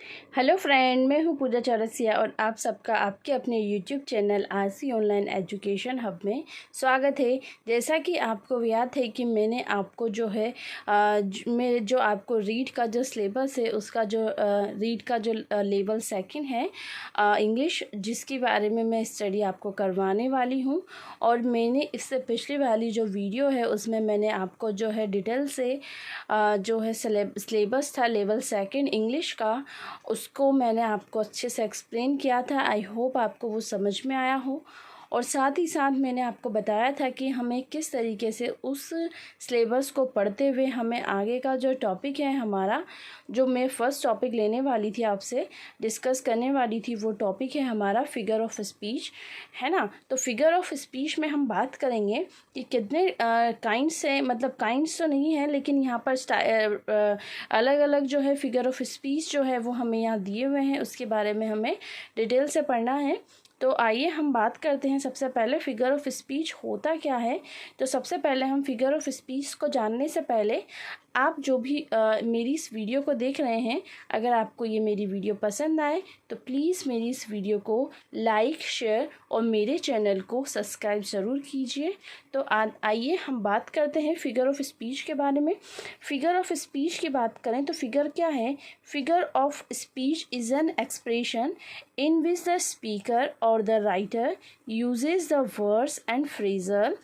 Hello friend, मैं हूं पूजा चौरसिया और आप सबका आपके अपने YouTube channel RC online education hub में स्वागत है। जैसा कि आपको याद है कि मैंने आपको जो है जो आपको रीड का जो सिलेबस है उसका जो रीड का जो लेवल सेकंड है इंग्लिश, जिसके बारे में मैं स्टडी आपको करवाने वाली हूं। और मैंने इससे पिछली वाली जो वीडियो है उसमें मैंने आपको जो है डिटेल से जो है सिलेबस था लेवल सेकंड इंग्लिश का, उसको मैंने आपको अच्छे से एक्सप्लेन किया था। आई होप आपको वो समझ में आया हो। और साथ ही साथ मैंने आपको बताया था कि हमें किस तरीके से उस सिलेबस को पढ़ते हुए हमें आगे का जो टॉपिक है हमारा, जो मैं फ़र्स्ट टॉपिक लेने वाली थी आपसे डिस्कस करने वाली थी, वो टॉपिक है हमारा फिगर ऑफ स्पीच, है ना। तो फिगर ऑफ स्पीच में हम बात करेंगे कि कितने काइंड्स है, मतलब काइंड्स तो नहीं है लेकिन यहाँ पर अलग अलग जो है फिगर ऑफ स्पीच जो है वो हमें यहाँ दिए हुए हैं, उसके बारे में हमें डिटेल से पढ़ना है। तो आइए हम बात करते हैं सबसे पहले फिगर ऑफ स्पीच होता क्या है। तो सबसे पहले हम फिगर ऑफ स्पीच को जानने से पहले आप जो भी मेरी इस वीडियो को देख रहे हैं, अगर आपको ये मेरी वीडियो पसंद आए तो प्लीज़ मेरी इस वीडियो को लाइक, शेयर और मेरे चैनल को सब्सक्राइब ज़रूर कीजिए। तो आइए हम बात करते हैं फिगर ऑफ स्पीच के बारे में। फिगर ऑफ स्पीच की बात करें तो फिगर क्या है? Figure of speech is an expression in which the speaker or the writer uses the words and phrasal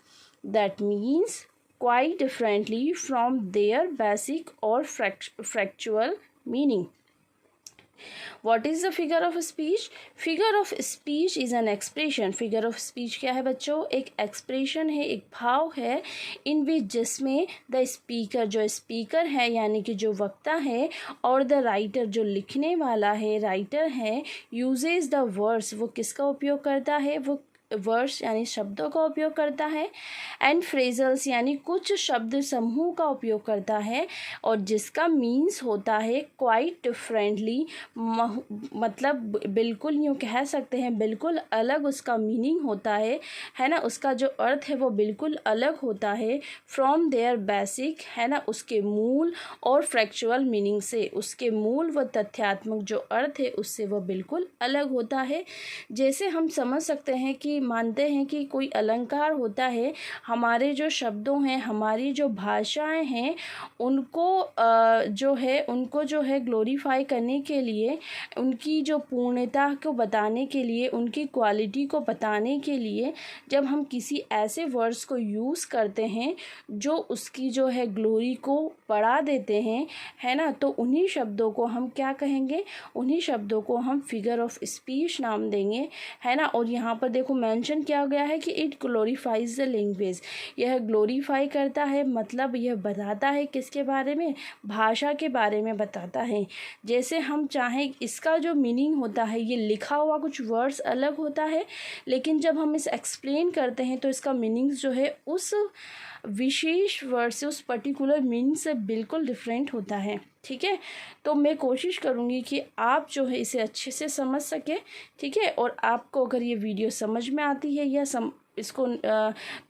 that means quite differently from their basic or factual meaning. What is the figure of speech? Figure of speech is an expression. Figure of speech क्या है बच्चों? एक expression है, एक भाव है in which जिसमें the speaker, जो speaker है यानी कि जो वक्ता है, और the writer जो लिखने वाला है, writer है, uses the words, वो किसका उपयोग करता है? वो वर्ड्स यानी शब्दों का उपयोग करता है, एंड फ्रेजल्स यानी कुछ शब्द समूह का उपयोग करता है, और जिसका मीन्स होता है क्वाइट डिफरेंटली, मतलब बिल्कुल यूँ कह सकते हैं बिल्कुल अलग उसका मीनिंग होता है ना। उसका जो अर्थ है वो बिल्कुल अलग होता है फ्रॉम देयर बेसिक, है ना, उसके मूल और फ्रैक्चुअल मीनिंग से, उसके मूल व तथ्यात्मक जो अर्थ है उससे वो बिल्कुल अलग होता है। जैसे हम समझ सकते हैं कि मानते हैं कि कोई अलंकार होता है, हमारे जो शब्दों हैं, हमारी जो भाषाएं हैं, उनको जो है ग्लोरीफाई करने के लिए, उनकी जो पूर्णता को बताने के लिए, उनकी क्वालिटी को बताने के लिए जब हम किसी ऐसे वर्ड्स को यूज़ करते हैं जो उसकी जो है ग्लोरी को बढ़ा देते हैं, है ना, तो उन्हीं शब्दों को हम क्या कहेंगे? उन्हीं शब्दों को हम फिगर ऑफ स्पीच नाम देंगे, है ना। और यहाँ पर देखो मेंशन किया गया है कि इट ग्लोरीफाइज द लैंग्वेज, यह ग्लोरीफाई करता है, मतलब यह बताता है किसके बारे में? भाषा के बारे में बताता है। जैसे हम चाहें, इसका जो मीनिंग होता है, ये लिखा हुआ कुछ वर्ड्स अलग होता है, लेकिन जब हम इसे एक्सप्लेन करते हैं तो इसका मीनिंग्स जो है उस विशेष वर्ड से, उस पर्टिकुलर मीनिंग से बिल्कुल डिफरेंट होता है। ठीक है, तो मैं कोशिश करूँगी कि आप जो है इसे अच्छे से समझ सकें। ठीक है, और आपको अगर ये वीडियो समझ में आती है या इसको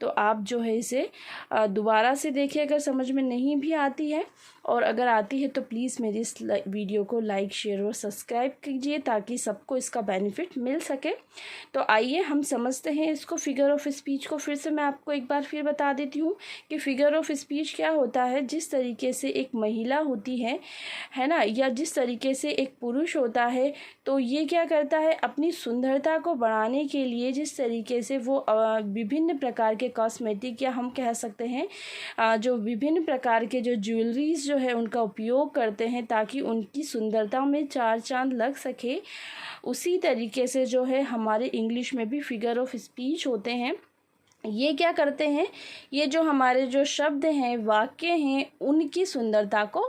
तो आप जो है इसे दोबारा से देखिए अगर समझ में नहीं भी आती है, और अगर आती है तो प्लीज़ मेरी इस वीडियो को लाइक, शेयर और सब्सक्राइब कीजिए ताकि सबको इसका बेनिफिट मिल सके। तो आइए हम समझते हैं इसको, फिगर ऑफ स्पीच को। फिर से मैं आपको एक बार फिर बता देती हूँ कि फिगर ऑफ स्पीच क्या होता है। जिस तरीके से एक महिला होती है ना, या जिस तरीके से एक पुरुष होता है, तो ये क्या करता है? अपनी सुंदरता को बढ़ाने के लिए जिस तरीके से वो विभिन्न प्रकार के कॉस्मेटिक, या हम कह सकते हैं जो विभिन्न प्रकार के जो ज्वेलरीज जो है उनका उपयोग करते हैं ताकि उनकी सुंदरता में चार चांद लग सके, उसी तरीके से जो है हमारे इंग्लिश में भी फिगर ऑफ स्पीच होते हैं। ये क्या करते हैं? ये जो हमारे जो शब्द हैं, वाक्य हैं, उनकी सुंदरता को,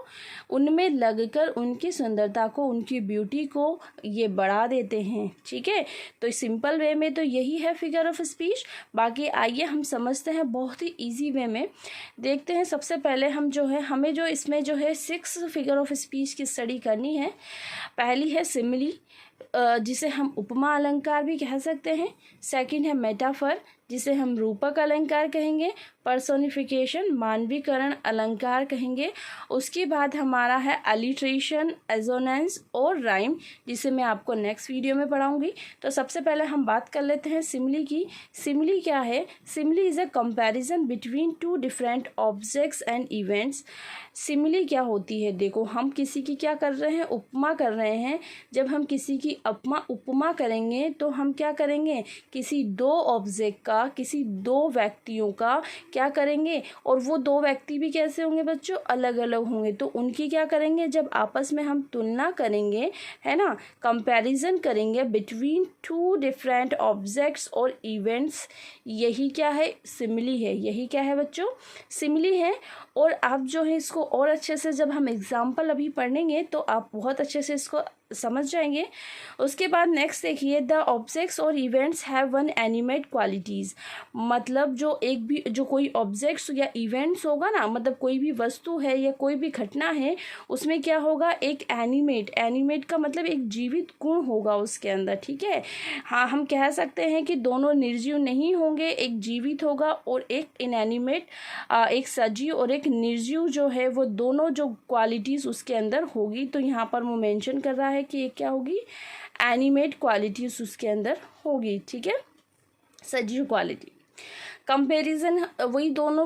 उनमें लगकर उनकी सुंदरता को, उनकी ब्यूटी को ये बढ़ा देते हैं। ठीक है, तो सिंपल वे में तो यही है फिगर ऑफ स्पीच। बाकी आइए हम समझते हैं बहुत ही इजी वे में। देखते हैं सबसे पहले हम जो है, हमें जो इसमें जो है 6 फिगर ऑफ स्पीच की स्टडी करनी है। पहली है सिमिली, जिसे हम उपमा अलंकार भी कह सकते हैं। सेकंड है मेटाफर, जिसे हम रूपक अलंकार कहेंगे। पर्सोनिफिकेशन, मानवीकरण अलंकार कहेंगे। उसके बाद हमारा है अलिट्रेशन, एजोनेंस और राइम, जिसे मैं आपको नेक्स्ट वीडियो में पढ़ाऊंगी। तो सबसे पहले हम बात कर लेते हैं सिमिली की। सिमिली क्या है? Simile is a comparison between two different objects and events. Simile क्या होती है? देखो, हम किसी की क्या कर रहे हैं? उपमा कर रहे हैं। जब हम किसी की उपमा करेंगे तो हम क्या करेंगे? किसी दो ऑब्जेक्ट का, किसी दो व्यक्तियों का क्या करेंगे? और वो दो व्यक्ति भी कैसे होंगे बच्चों? अलग अलग होंगे। तो उनकी क्या करेंगे? जब आपस में हम तुलना करेंगे, है ना, कंपैरिजन करेंगे बिटवीन टू डिफरेंट ऑब्जेक्ट्स और इवेंट्स, यही क्या है? सिमिली है। यही क्या है बच्चों? सिमिली है। और आप जो है इसको और अच्छे से, जब हम एग्जाम्पल अभी पढ़ेंगे तो आप बहुत अच्छे से इसको समझ जाएंगे। उसके बाद नेक्स्ट देखिए, द ऑब्जेक्ट्स और events have one animate qualities. मतलब जो कोई ऑब्जेक्ट्स या इवेंट्स होगा ना, मतलब कोई भी वस्तु है या कोई भी घटना है, उसमें क्या होगा? एक एनिमेट का मतलब एक जीवित गुण होगा उसके अंदर, ठीक है। हाँ, हम कह सकते हैं कि दोनों निर्जीव नहीं होंगे, एक जीवित होगा और एक इनएनिमेट, एक सजीव और एक निर्जीव जो है, वो दोनों जो क्वालिटीज़ उसके अंदर होगी। तो यहाँ पर वो मेंशन कर रहा है कि ये क्या होगी? एनिमेट क्वालिटीज़ उसके अंदर होगी, ठीक है, सजीव क्वालिटी। कंपैरिजन, वही दोनों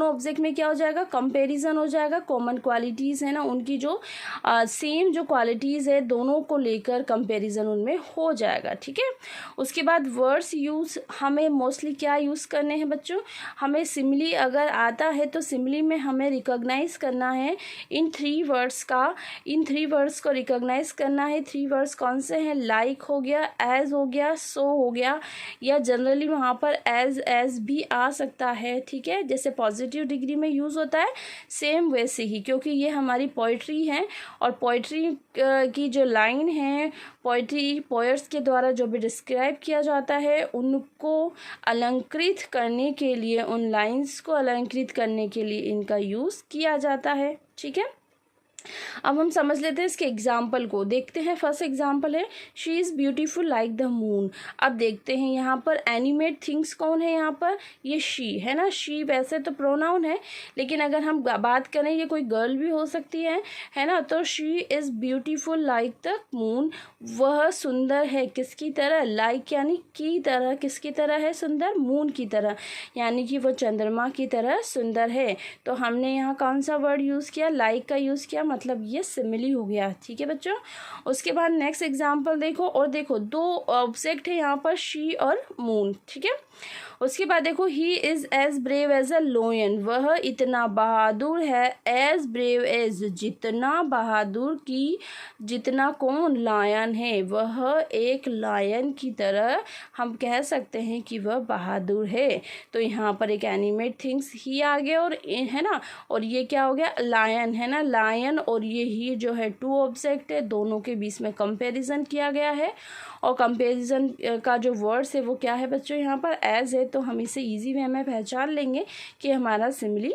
ऑब्जेक्ट में क्या हो जाएगा? कंपैरिजन हो जाएगा। कॉमन क्वालिटीज़ है ना, उनकी जो सेम जो क्वालिटीज़ है, दोनों को लेकर कंपैरिजन उनमें हो जाएगा, ठीक है। उसके बाद वर्ड्स यूज़, हमें मोस्टली क्या यूज़ करने हैं बच्चों? हमें सिमिली अगर आता है तो सिमिली में हमें रिकॉग्नाइज करना है इन थ्री वर्ड्स को रिकॉग्नाइज करना है। थ्री वर्ड्स कौन से हैं? लाइक हो गया, एज हो गया, सो हो गया, या जनरली वहाँ पर एज भी आ सकता है, ठीक है। जैसे पॉजिटिव डिग्री में यूज़ होता है, सेम वैसे ही, क्योंकि ये हमारी पोइट्री है और पोइट्री की जो लाइन है, पोएट्स के द्वारा जो भी डिस्क्राइब किया जाता है, उनको अलंकृत करने के लिए, उन लाइन्स को अलंकृत करने के लिए इनका यूज़ किया जाता है, ठीक है। अब हम समझ लेते हैं इसके एग्जाम्पल को। देखते हैं, फर्स्ट एग्जाम्पल है, she is beautiful like the moon. अब देखते हैं यहाँ पर एनिमेट थिंग्स कौन है? यहाँ पर ये शी है ना। शी वैसे तो प्रोनाउन है, लेकिन अगर हम बात करें, ये कोई गर्ल भी हो सकती है ना। तो she is beautiful like the moon, वह सुंदर है किसकी तरह? लाइक यानी की तरह, किसकी तरह है? सुंदर, मून की तरह, यानी कि वह चंद्रमा की तरह सुंदर है। तो हमने यहाँ कौन सा वर्ड यूज़ किया? लाइक का यूज़ किया, मतलब ये सिमिली हो गया, ठीक है बच्चों। उसके बाद नेक्स्ट एग्जाम्पल देखो, और देखो दो ऑब्जेक्ट है यहाँ पर, शी और मून, ठीक है। उसके बाद देखो, he is as brave as a lion, वह इतना बहादुर है, एज ब्रेव एज, जितना बहादुर की, जितना कौन? लायन है, वह एक लायन की तरह हम कह सकते हैं कि वह बहादुर है। तो यहाँ पर एक एनिमेट थिंग्स ही आ गया, और है ना, और ये क्या हो गया? लायन है ना। लायन और ये ही जो है टू ऑब्जेक्ट है, दोनों के बीच में कंपैरिजन किया गया है। और कंपैरिजन का जो वर्ड्स है वो क्या है बच्चों? यहाँ पर एज है, तो हम इसे इजी वे में पहचान लेंगे कि हमारा सिमिली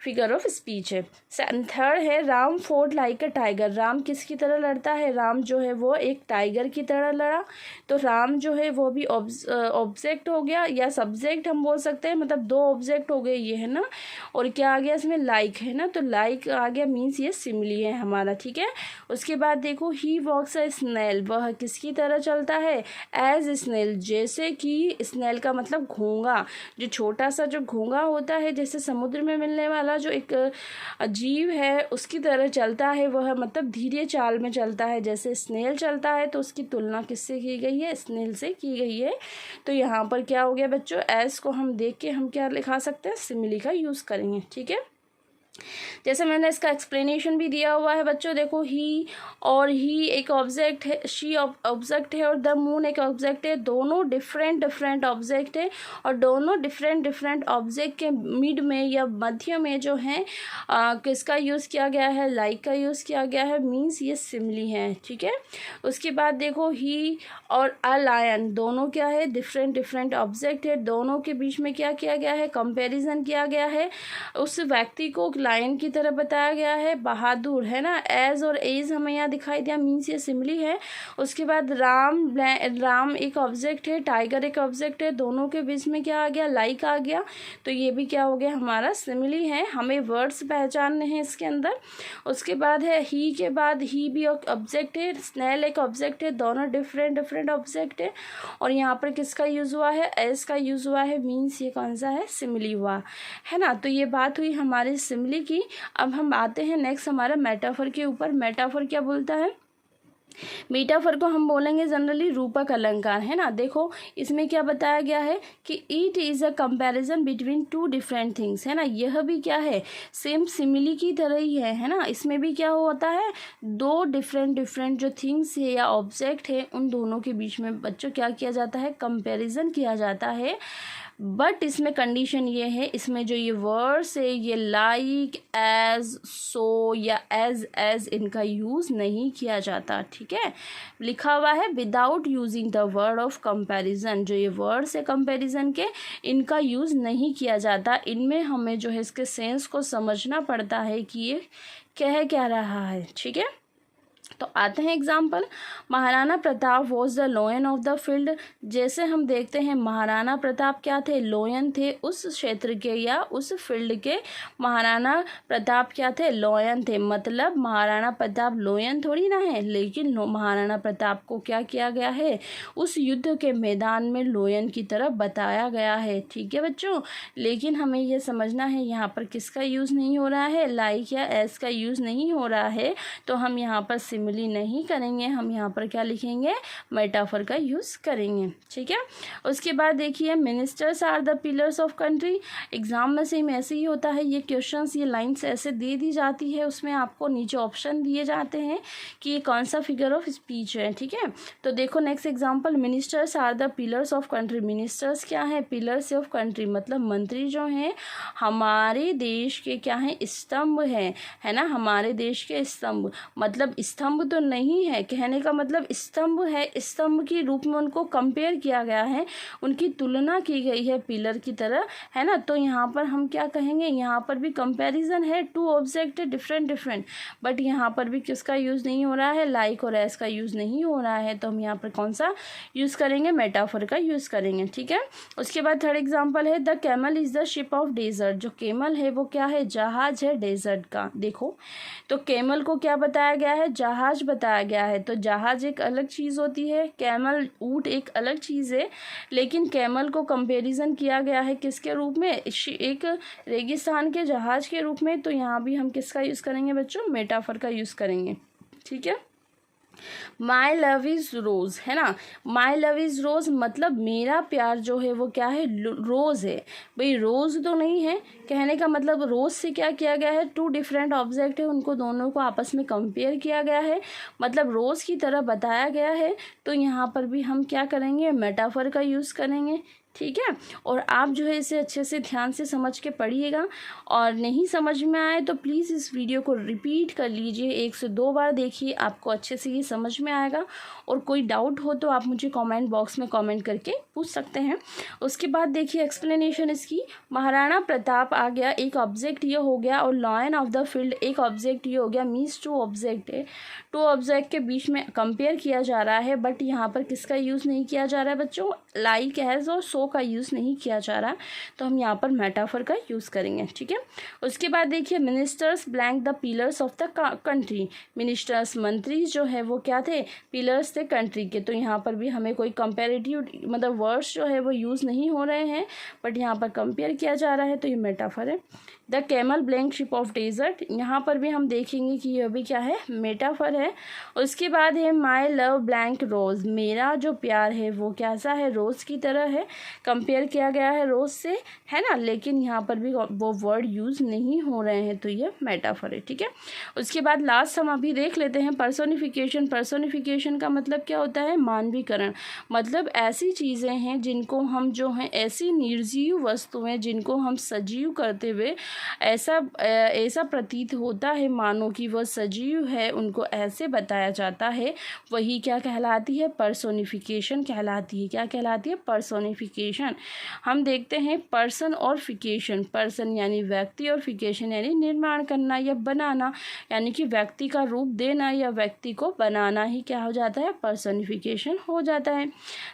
फिगर ऑफ स्पीच है। थर्ड है, Ram Ford like a tiger. Ram किसकी तरह लड़ता है? राम जो है वो एक टाइगर की तरह लड़ा। तो राम जो है वो भी ऑब्जेक्ट हो गया, या सब्जेक्ट हम बोल सकते हैं, मतलब दो ऑब्जेक्ट हो गए ये, है ना। और क्या आ गया इसमें? लाइक है ना। तो लाइक आ गया, मीन्स ये सिमिली है हमारा, ठीक है। उसके बाद देखो, ही वॉक्स अ स्नेल, वह किसकी तरह चलता है? एज स्नेल, जैसे कि स्नेल का मतलब घोंगा, जो छोटा सा जो घोंगा होता है, जैसे समुद्र में मिलने वाला जो एक जीव है, उसकी तरह चलता है वह, मतलब धीरे चाल में चलता है, जैसे स्नेल चलता है। तो उसकी तुलना किससे की गई है? स्नेल से की गई है। तो यहाँ पर क्या हो गया बच्चों? एस को हम देख के हम क्या लिखा सकते हैं? सिमिली का यूज़ करेंगे, ठीक है। जैसे मैंने इसका एक्सप्लेनेशन भी दिया हुआ है बच्चों, देखो, ही और ही एक ऑब्जेक्ट है, शी ऑब्जेक्ट है, और द मून एक ऑब्जेक्ट है। दोनों डिफरेंट ऑब्जेक्ट है, और दोनों डिफरेंट ऑब्जेक्ट के मिड में या मध्य में जो है किसका यूज़ किया गया है? लाइक का यूज़ किया गया है, मीन्स ये सिमिली है, ठीक है। उसके बाद देखो, ही और अ लायन, दोनों क्या है? डिफरेंट ऑब्जेक्ट है। दोनों के बीच में क्या किया गया है? कंपेरिजन किया गया है। उस व्यक्ति को लाइन की तरह बताया गया है। बहादुर है ना, एज और एज हमें यहाँ दिखाई दिया, मीन्स ये सिमिली है। उसके बाद राम एक ऑब्जेक्ट है, टाइगर एक ऑब्जेक्ट है, दोनों के बीच में क्या आ गया, लाइक आ गया, तो ये भी क्या हो गया, हमारा सिमिली है। हमें वर्ड्स पहचानने हैं इसके अंदर। उसके बाद है ही, के बाद ही भी ऑब्जेक्ट है, स्नेल एक ऑब्जेक्ट है, दोनों डिफरेंट ऑब्जेक्ट है। और यहाँ पर किसका यूज़ हुआ है, एज का यूज़ हुआ है, मीन्स ये कौन सा है, सिमिली हुआ है ना। तो ये बात हुई हमारी सिमिली की। अब हम आते हैं नेक्स्ट हमारा मेटाफर के ऊपर। मेटाफर क्या बोलता है, मेटाफर को हम बोलेंगे जनरली रूपक अलंकार, है ना। देखो इसमें क्या बताया गया है कि it is a comparison between two different things, है ना। यह भी क्या है, सेम सिमिली की तरह ही है ना। इसमें भी क्या होता है, दो डिफरेंट जो थिंग्स है या ऑब्जेक्ट है, उन दोनों के बीच में बच्चों क्या किया जाता है, कंपैरिजन किया जाता है। बट इसमें कंडीशन ये है, इसमें जो ये वर्ड्स है, ये लाइक, एज, सो या एज इनका यूज़ नहीं किया जाता, ठीक है। लिखा हुआ है without using the word of comparison, जो ये वर्ड्स है कंपैरिजन के, इनका यूज़ नहीं किया जाता। इनमें हमें जो है इसके सेंस को समझना पड़ता है कि ये कह क्या रहा है, ठीक है। तो आते हैं example. Maharana Pratap was the lion of the field. जैसे हम देखते हैं महाराणा प्रताप क्या थे, लॉयन थे उस क्षेत्र के या उस फील्ड के। महाराणा प्रताप क्या थे, लॉयन थे। मतलब महाराणा प्रताप लॉयन थोड़ी ना है, लेकिन महाराणा प्रताप को क्या किया गया है, उस युद्ध के मैदान में लॉयन की तरह बताया गया है, ठीक है बच्चों। लेकिन हमें यह समझना है यहाँ पर किसका यूज़ नहीं हो रहा है, लाइक या एस का यूज़ नहीं हो रहा है। तो हम यहाँ पर सिमिली नहीं करेंगे, हम यहाँ पर क्या लिखेंगे, मेटाफर का यूज़ करेंगे, ठीक है। उसके बाद देखिए ministers are the pillars of country. Exam में सेम ऐसे ही होता है, ये क्वेश्चंस, ये लाइंस ऐसे दे दी जाती है, उसमें आपको नीचे ऑप्शन दिए जाते हैं कि ये कौन सा फिगर ऑफ स्पीच है, ठीक है। तो देखो next example, ministers are the pillars of country. Ministers क्या है, पिलर्स ऑफ कंट्री, मतलब मंत्री जो हैं हमारे देश के क्या हैं, स्तंभ है ना, हमारे देश के स्तंभ। मतलब स्तंभ तो नहीं है, कहने का मतलब स्तंभ है, स्तंभ के रूप में उनको कंपेयर किया गया है, उनकी तुलना की गई है पिलर की तरह, है ना। तो यहाँ पर हम क्या कहेंगे, यहाँ पर भी कंपैरिजन है, टू ऑब्जेक्ट है डिफरेंट, बट यहाँ पर भी किसका यूज़ नहीं हो रहा है, लाइक और एस का यूज़ नहीं हो रहा है। तो हम यहाँ पर कौन सा यूज़ करेंगे, मेटाफर का यूज़ करेंगे, ठीक है। उसके बाद थर्ड एग्जाम्पल है the camel is the ship of desert. जो कैमल है वो क्या है, जहाज है डेजर्ट का। देखो तो कैमल को क्या बताया गया है, जहाज बताया गया है। तो जहाज एक अलग चीज़ होती है, कैमल ऊँट एक अलग चीज़ है, लेकिन कैमल को कंपैरिजन किया गया है किसके रूप में, एक रेगिस्तान के जहाज के रूप में। तो यहाँ भी हम किसका यूज़ करेंगे बच्चों, मेटाफर का यूज़ करेंगे, ठीक है। माई लव इज़ रोज़, है ना। माई लव इज़ रोज़ मतलब मेरा प्यार जो है वो क्या है, रोज़ है। भाई रोज़ तो नहीं है, कहने का मतलब रोज़ से क्या किया गया है, टू डिफरेंट ऑब्जेक्ट है, उनको दोनों को आपस में कंपेयर किया गया है, मतलब रोज़ की तरह बताया गया है। तो यहाँ पर भी हम क्या करेंगे, मेटाफर का यूज़ करेंगे, ठीक है। और आप जो है इसे अच्छे से ध्यान से समझ के पढ़िएगा, और नहीं समझ में आए तो प्लीज़ इस वीडियो को रिपीट कर लीजिए, 1 से 2 बार देखिए, आपको अच्छे से ये समझ में आएगा। और कोई डाउट हो तो आप मुझे कमेंट बॉक्स में कमेंट करके पूछ सकते हैं। उसके बाद देखिए एक्सप्लेनेशन इसकी, महाराणा प्रताप आ गया, एक ऑब्जेक्ट ये हो गया, और लॉयन ऑफ द फील्ड एक ऑब्जेक्ट ये हो गया, मीन्स टू ऑब्जेक्ट है। टू ऑब्जेक्ट के बीच में कंपेयर किया जा रहा है, बट यहाँ पर किसका यूज़ नहीं किया जा रहा है बच्चों, लाइक एज और सो का यूज़ नहीं किया जा रहा। तो हम यहाँ पर मेटाफर का यूज़ करेंगे, ठीक है। उसके बाद देखिए ministers blank the pillars of the country. Ministers मंत्री जो है वो क्या थे, पिलर्स थे कंट्री के। तो यहाँ पर भी हमें कोई कंपेरेटिव मतलब वर्ड्स जो है वो यूज़ नहीं हो रहे हैं, बट यहाँ पर कंपेयर किया जा रहा है, तो ये मेटाफर है। The camel blank ship of desert, यहाँ पर भी हम देखेंगे कि यह भी क्या है, मेटाफर है। उसके बाद है माई लव ब्लैंक रोज़, मेरा जो प्यार है वो कैसा है, रोज़ की तरह है, कंपेयर किया गया है रोज़ से, है ना। लेकिन यहाँ पर भी वो वर्ड यूज़ नहीं हो रहे हैं, तो ये मेटाफर है, ठीक है। उसके बाद लास्ट हम अभी देख लेते हैं पर्सोनिफिकेशन। पर्सोनिफिकेशन का मतलब क्या होता है, मानवीकरण। मतलब ऐसी चीज़ें हैं जिनको हम जो हैं, ऐसी निर्जीव वस्तुएं जिनको हम सजीव करते हुए ऐसा प्रतीत होता है मानो कि वह सजीव है, उनको ऐसे बताया जाता है, वही क्या कहलाती है, पर्सोनिफिकेशन कहलाती है। क्या कहलाती है, पर्सोनिफिकेशन। हम देखते हैं पर्सन और फिकेशन, पर्सन यानी व्यक्ति और फिकेशन यानी निर्माण करना या बनाना, यानी कि व्यक्ति का रूप देना या व्यक्ति को बनाना ही क्या हो जाता है, पर्सोनिफिकेशन हो जाता है।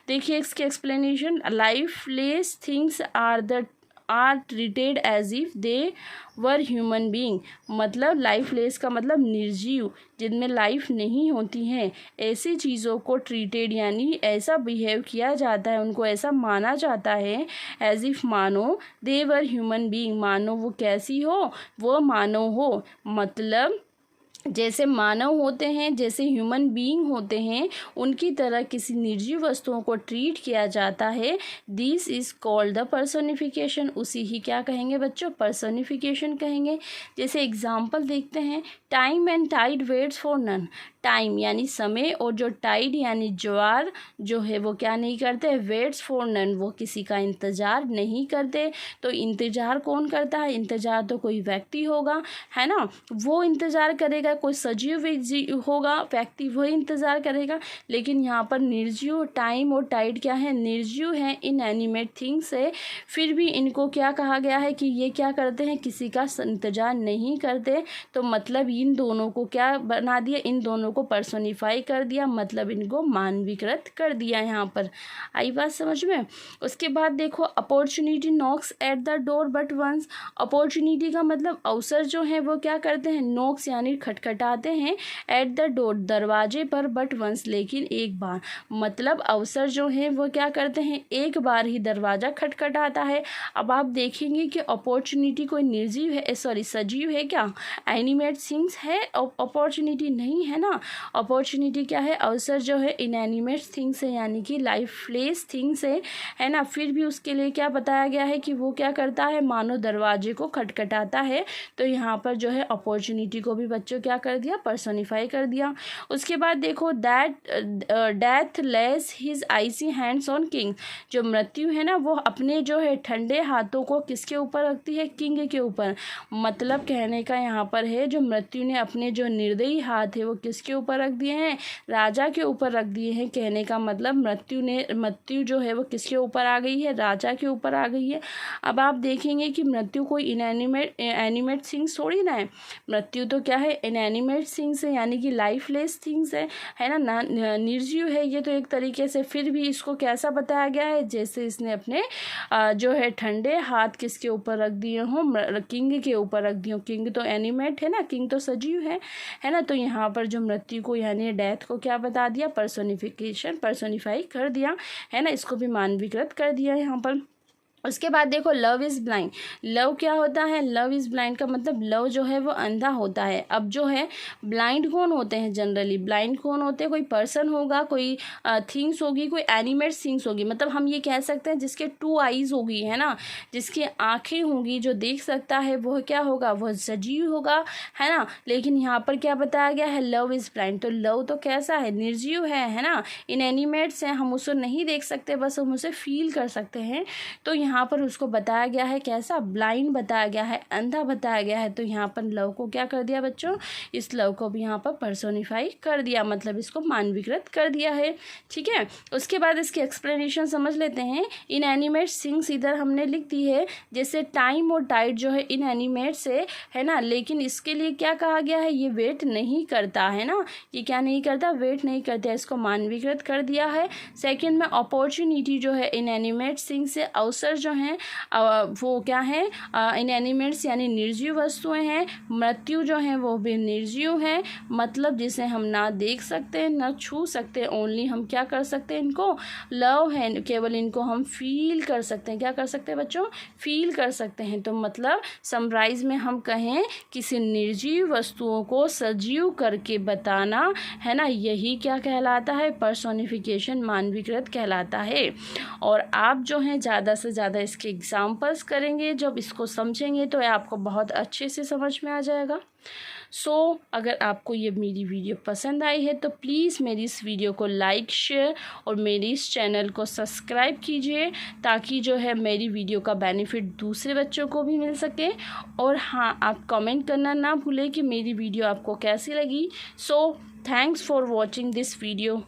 देखिए इसके explanation, lifeless things are treated as if they were human being. मतलब लाइफलेस का मतलब निर्जीव, जिनमें लाइफ नहीं होती हैं, ऐसी चीज़ों को ट्रीटेड यानी ऐसा बिहेव किया जाता है, उनको ऐसा माना जाता है एज इफ मानो दे वर ह्यूमन बीइंग, मानो वो कैसी हो, वो मानव हो। मतलब जैसे मानव होते हैं, जैसे ह्यूमन बीइंग होते हैं, उनकी तरह किसी निर्जीव वस्तुओं को ट्रीट किया जाता है। This is called the personification. उसी ही क्या कहेंगे बच्चों, पर्सोनिफिकेशन कहेंगे। जैसे एग्जाम्पल देखते हैं, time and tide waits for none. Time यानी समय और जो टाइड यानी ज्वार जो है वो क्या नहीं करते, वेट्स फॉर नन, वो किसी का इंतज़ार नहीं करते। तो इंतज़ार कौन करता है, इंतज़ार तो कोई व्यक्ति होगा, है ना, वो इंतज़ार करेगा, कोई सजीव होगा व्यक्ति, वही इंतज़ार करेगा। लेकिन यहाँ पर निर्जीव, टाइम और टाइड क्या है, निर्जीव है, इनएनिमेट थिंग्स है, फिर भी इनको क्या कहा गया है कि ये क्या करते हैं, किसी का इंतज़ार नहीं करते। तो मतलब इन दोनों को क्या बना दिया, इन दोनों को पर्सोनिफाई कर दिया, मतलब इनको मानवीकृत कर दिया। यहाँ पर आई बात समझ में। उसके बाद देखो, opportunity knocks at the door but once. Opportunity का मतलब अवसर जो है वो क्या करते हैं, नॉक्स यानी खटखटाते हैं, एट द डोर दरवाजे पर, बट वंस लेकिन एक बार। मतलब अवसर जो है वो क्या करते हैं, एक बार ही दरवाज़ा खटखटाता है। अब आप देखेंगे कि अपॉर्चुनिटी कोई निर्जीव है, सॉरी सजीव है क्या, एनिमेट थिंग्स है, अपॉर्चुनिटी नहीं है ना। अपॉर्चुनिटी क्या है, अवसर जो है इनएनिमेट थिंग्स है, यानी कि लाइफलेस थिंग्स है ना। फिर भी उसके लिए क्या बताया गया है कि वो क्या करता है, मानो दरवाजे को खटखटाता है। तो यहाँ पर जो है अपॉर्चुनिटी को भी बच्चों क्या कर दिया, पर्सोनिफाई कर दिया। उसके बाद देखो, death lays his icy hands on king. जो मृत्यु है ना, वो अपने जो है ठंडे हाथों को किसके ऊपर रखती है, किंग के ऊपर। मतलब कहने का यहाँ पर है, जो मृत्यु ने अपने जो निर्दयी हाथ है वो किसके ऊपर रख दिए हैं, राजा के ऊपर रख दिए हैं। कहने का मतलब मृत्यु जो है वो किसके ऊपर आ गई है, राजा के ऊपर आ गई है। अब आप देखेंगे कि मृत्यु कोई एनिमेट थिंग्स थोड़ी ना है, मृत्यु तो क्या है, इनएनिमेट थिंग्स है, यानी कि लाइफलेस थिंग्स है ना, निर्जीव है ये तो एक तरीके से। फिर भी इसको कैसा बताया गया है, जैसे इसने अपने जो है ठंडे हाथ किसके ऊपर रख दिए हों, किंग के ऊपर रख दिए हों। किंग तो एनिमेट है ना, किंग तो सजीव है ना। तो यहाँ पर जो मृत्यु को यानी डेथ को क्या बता दिया, पर्सोनिफाई कर दिया, है ना, इसको भी मानवीकृत कर दिया यहाँ पर। उसके बाद देखो, लव इज़ ब्लाइंड। लव क्या होता है, लव इज़ ब्लाइंड का मतलब लव जो है वो अंधा होता है। अब जो है ब्लाइंड कौन होते हैं, जनरली ब्लाइंड कौन होते हैं, कोई पर्सन होगा, कोई थिंग्स होगी, कोई एनिमेट थिंग्स होगी। मतलब हम ये कह सकते हैं जिसके 2 आईज़ होगी, है ना, जिसकी आँखें होंगी, जो देख सकता है वह क्या होगा, वह सजीव होगा, है ना। लेकिन यहाँ पर क्या बताया गया है, लव इज़ ब्लाइंड। तो लव तो कैसा है, निर्जीव है ना, इनएनिमेट्स हैं, हम उसे नहीं देख सकते, बस हम उसे फील कर सकते हैं। तो यहाँ पर उसको बताया गया है कैसा, ब्लाइंड बताया गया है, अंधा बताया गया है। तो यहाँ पर लव को क्या कर दिया बच्चों, इस लव को भी यहाँ पर पर्सोनिफाई कर दिया, मतलब इसको मानवीकृत कर दिया है। ठीक है, उसके बाद इसकी एक्सप्लेनेशन समझ लेते हैं। इनएनिमेट थिंग्स इधर हमने लिख दी है, जैसे टाइम और टाइड जो है इनएनिमेट से, है ना, लेकिन इसके लिए क्या कहा गया है, ये वेट नहीं करता, है ना, ये क्या नहीं करता, वेट नहीं करता, इसको मानवीकृत कर दिया है। सेकेंड में अपॉर्चुनिटी जो है इनएनिमेट थिंग्स से, अवसर जो हैं वो क्या है, इनएनिमेट्स यानी निर्जीव वस्तुएं हैं। मृत्यु जो है वो भी निर्जीव है, मतलब जिसे हम ना देख सकते हैं ना छू सकते, ओनली हम क्या कर सकते हैं, इनको लव है, केवल इनको हम फील कर सकते हैं। क्या कर सकते हैं बच्चों, फील कर सकते हैं। तो मतलब समराइज में हम कहें, किसी निर्जीव वस्तुओं को सजीव करके बताना, है ना, यही क्या कहलाता है, पर्सोनिफिकेशन, मानवीकृत कहलाता है। और आप जो हैं ज़्यादा से ज़्यादा ज़्यादा इसके एग्ज़ाम्पल्स करेंगे, जब इसको समझेंगे तो आपको बहुत अच्छे से समझ में आ जाएगा। अगर आपको ये मेरी वीडियो पसंद आई है तो प्लीज़ मेरी इस वीडियो को लाइक, शेयर और मेरी इस चैनल को सब्सक्राइब कीजिए, ताकि जो है मेरी वीडियो का बेनिफिट दूसरे बच्चों को भी मिल सके। और हाँ, आप कमेंट करना ना भूलें कि मेरी वीडियो आपको कैसी लगी। Thanks for watching this video.